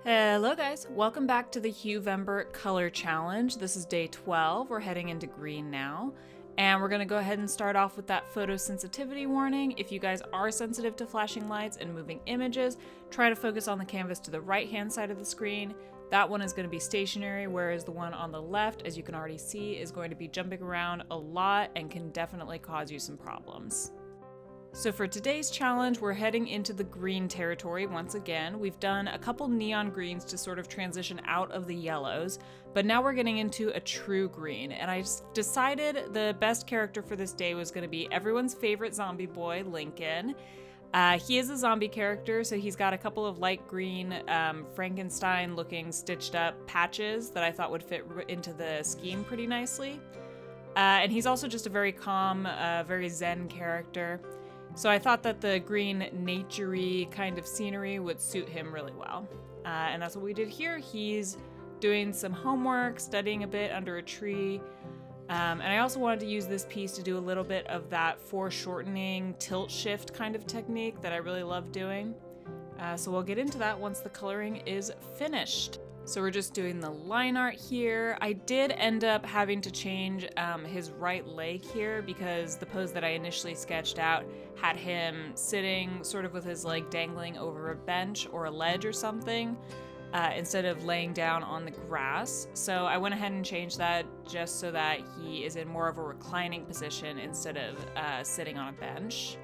Hello guys, welcome back to the Huevember color challenge. This is day 12, we're heading into green now. And we're gonna go ahead and start off with that photosensitivity warning. If you guys are sensitive to flashing lights and moving images, try to focus on the canvas to the right-hand side of the screen. That one is gonna be stationary, whereas the one on the left, as you can already see, is going to be jumping around a lot and can definitely cause you some problems. So for today's challenge, we're heading into the green territory once again. We've done a couple neon greens to sort of transition out of the yellows, but now we're getting into a true green. And I decided the best character for this day was going to be everyone's favorite zombie boy, Lincoln. He is a zombie character, so he's got a couple of light green Frankenstein-looking stitched up patches that I thought would fit into the scheme pretty nicely. And he's also just a very calm, very zen character. So I thought that the green nature-y kind of scenery would suit him really well. And that's what we did here. He's doing some homework, studying a bit under a tree. And I also wanted to use this piece to do a little bit of that foreshortening tilt shift kind of technique that I really love doing. So we'll get into that once the coloring is finished. So we're just doing the line art here. I did end up having to change his right leg here because the pose that I initially sketched out had him sitting sort of with his leg dangling over a bench or a ledge or something instead of laying down on the grass. So I went ahead and changed that just so that he is in more of a reclining position instead of sitting on a bench.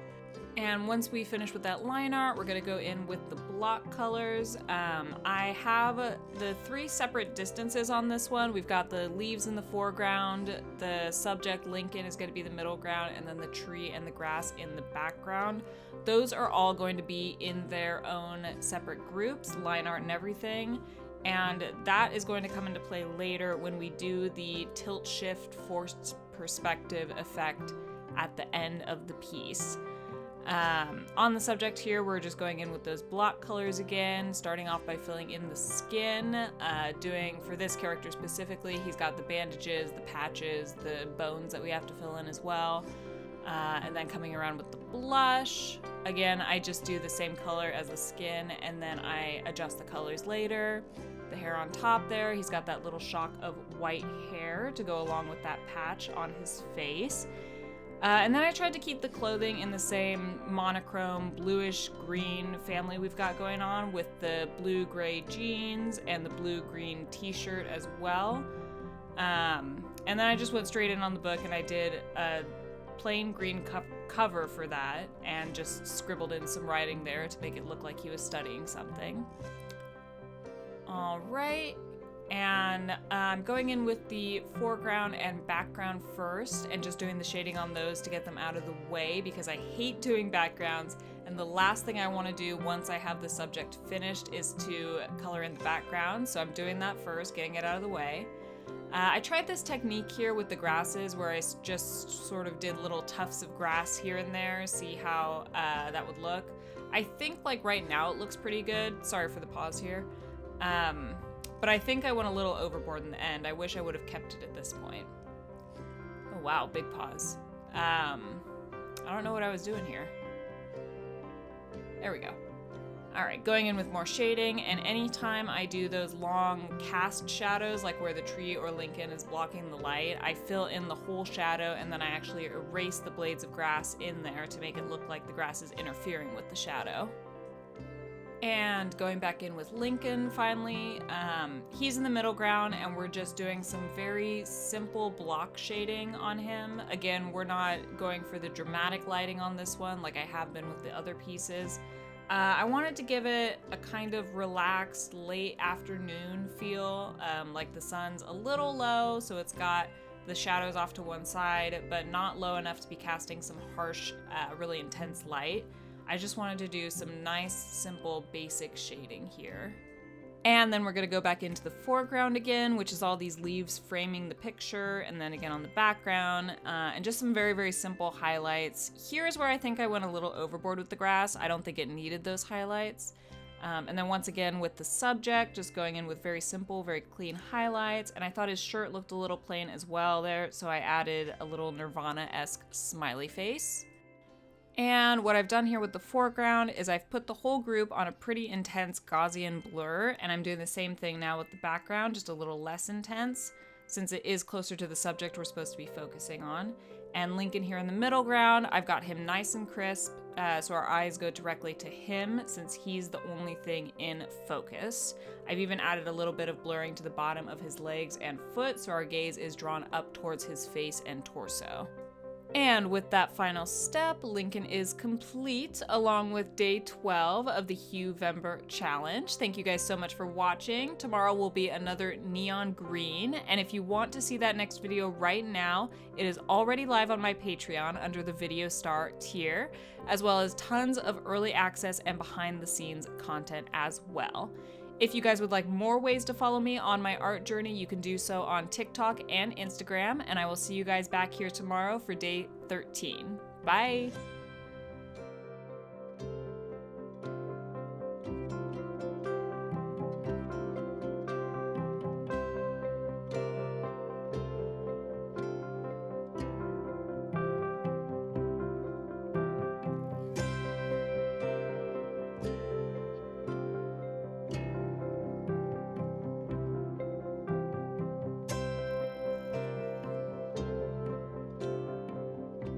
And once we finish with that line art, we're gonna go in with the block colors. I have the three separate distances on this one. We've got the leaves in the foreground, the subject Lincoln is gonna be the middle ground, and then the tree and the grass in the background. Those are all going to be in their own separate groups, line art and everything. And that is going to come into play later when we do the tilt shift forced perspective effect at the end of the piece. On the subject here, we're just going in with those block colors again, starting off by filling in the skin, doing, for this character specifically, he's got the bandages, the patches, the bones that we have to fill in as well, and then coming around with the blush. Again, I just do the same color as the skin, and then I adjust the colors later. The hair on top there, he's got that little shock of white hair to go along with that patch on his face. And then I tried to keep the clothing in the same monochrome bluish green family we've got going on with the blue-gray jeans and the blue-green t-shirt as well. And then I just went straight in on the book and I did a plain green cover for that and just scribbled in some writing there to make it look like he was studying something. All right. And I'm going in with the foreground and background first and just doing the shading on those to get them out of the way because I hate doing backgrounds, and the last thing I want to do once I have the subject finished is to color in the background, so I'm doing that first, getting it out of the way. I tried this technique here with the grasses where I just sort of did little tufts of grass here and there, see how that would look. I think like right now it looks pretty good. Sorry for the pause here. But I think I went a little overboard in the end. I wish I would have kept it at this point. Oh wow, big pause. I don't know what I was doing here. There we go. All right, going in with more shading, and anytime I do those long cast shadows, like where the tree or Lincoln is blocking the light, I fill in the whole shadow and then I actually erase the blades of grass in there to make it look like the grass is interfering with the shadow. And going back in with Lincoln finally, he's in the middle ground and we're just doing some very simple block shading on him. Again, we're not going for the dramatic lighting on this one like I have been with the other pieces. I wanted to give it a kind of relaxed late afternoon feel, like the sun's a little low, so it's got the shadows off to one side, but not low enough to be casting some harsh, really intense light. I just wanted to do some nice, simple, basic shading here. And then we're gonna go back into the foreground again, which is all these leaves framing the picture, and then again on the background, and just some very, very simple highlights. Here's where I think I went a little overboard with the grass. I don't think it needed those highlights. And then once again with the subject, just going in with very simple, very clean highlights, and I thought his shirt looked a little plain as well there, so I added a little Nirvana-esque smiley face. And what I've done here with the foreground is I've put the whole group on a pretty intense Gaussian blur, and I'm doing the same thing now with the background, just a little less intense, since it is closer to the subject we're supposed to be focusing on. And Lincoln here in the middle ground, I've got him nice and crisp, so our eyes go directly to him since he's the only thing in focus. I've even added a little bit of blurring to the bottom of his legs and foot, so our gaze is drawn up towards his face and torso. And with that final step, Lincoln is complete, along with day 12 of the Huevember challenge. Thank you guys so much for watching. Tomorrow will be another neon green, and if you want to see that next video right now, it is already live on my Patreon under the Video Star tier, as well as tons of early access and behind the scenes content as well. If you guys would like more ways to follow me on my art journey, you can do so on TikTok and Instagram, and I will see you guys back here tomorrow for day 13. Bye!